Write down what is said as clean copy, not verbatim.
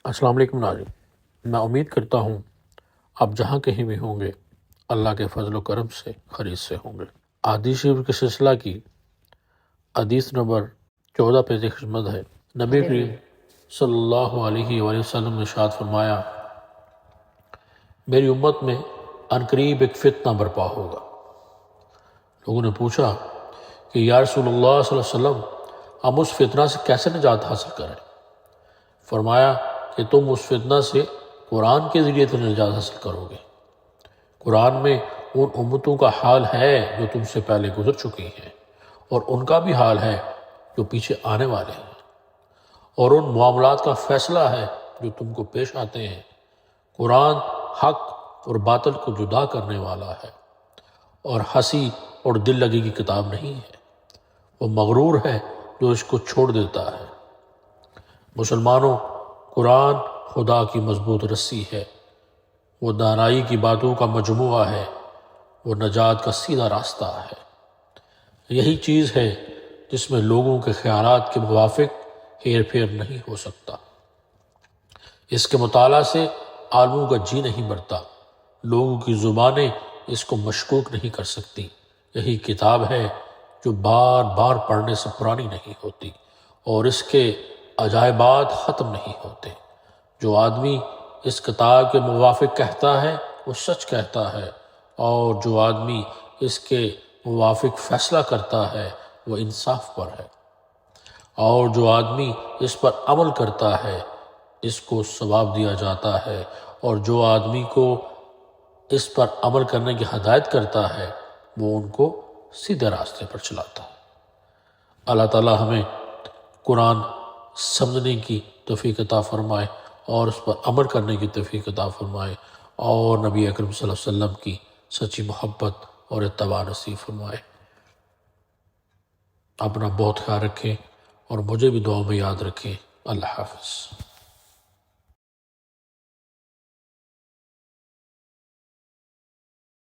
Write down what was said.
السلام علیکم ناظرین، میں امید کرتا ہوں آپ جہاں کہیں بھی ہوں گے اللہ کے فضل و کرم سے خیریت سے ہوں گے۔ احادیث شریف کے سلسلہ کی حدیث نمبر 14 پیش خدمت ہے۔ نبی کریم صلی اللہ علیہ وآلہ وسلم نے ارشاد فرمایا، میری امت میں عنقریب ایک فتنہ برپا ہوگا۔ لوگوں نے پوچھا کہ یا رسول اللہ صلی اللہ علیہ وسلم، ہم اس فتنہ سے کیسے نجات حاصل کریں؟ فرمایا کہ تم اس فتنہ سے قرآن کے ذریعے تو نجات حاصل کرو گے۔ قرآن میں ان امتوں کا حال ہے جو تم سے پہلے گزر چکی ہیں، اور ان کا بھی حال ہے جو پیچھے آنے والے ہیں، اور ان معاملات کا فیصلہ ہے جو تم کو پیش آتے ہیں۔ قرآن حق اور باطل کو جدا کرنے والا ہے، اور ہنسی اور دل لگی کی کتاب نہیں ہے۔ وہ مغرور ہے جو اس کو چھوڑ دیتا ہے۔ مسلمانوں، قرآن خدا کی مضبوط رسی ہے، وہ دانائی کی باتوں کا مجموعہ ہے، وہ نجات کا سیدھا راستہ ہے۔ یہی چیز ہے جس میں لوگوں کے خیالات کے موافق ہیر پھیر نہیں ہو سکتا۔ اس کے مطالعہ سے عالموں کا جی نہیں بڑھتا، لوگوں کی زبانیں اس کو مشکوک نہیں کر سکتی۔ یہی کتاب ہے جو بار بار پڑھنے سے پرانی نہیں ہوتی، اور اس کے عجائبات ختم نہیں ہوتے۔ جو آدمی اس کتاب کے موافق کہتا ہے وہ سچ کہتا ہے، اور جو آدمی اس کے موافق فیصلہ کرتا ہے وہ انصاف پر ہے، اور جو آدمی اس پر عمل کرتا ہے اس کو ثواب دیا جاتا ہے، اور جو آدمی کو اس پر عمل کرنے کی ہدایت کرتا ہے وہ ان کو سیدھے راستے پر چلاتا ہے۔ اللہ تعالی ہمیں قرآن سمجھنے کی توفیق عطا فرمائے اور اس پر عمل کرنے کی توفیق عطا فرمائے، اور نبی اکرم صلی اللہ علیہ وسلم کی سچی محبت اور اتباع نصیب فرمائے۔ اپنا بہت خیال رکھیں اور مجھے بھی دعاؤں میں یاد رکھیں۔ اللہ حافظ۔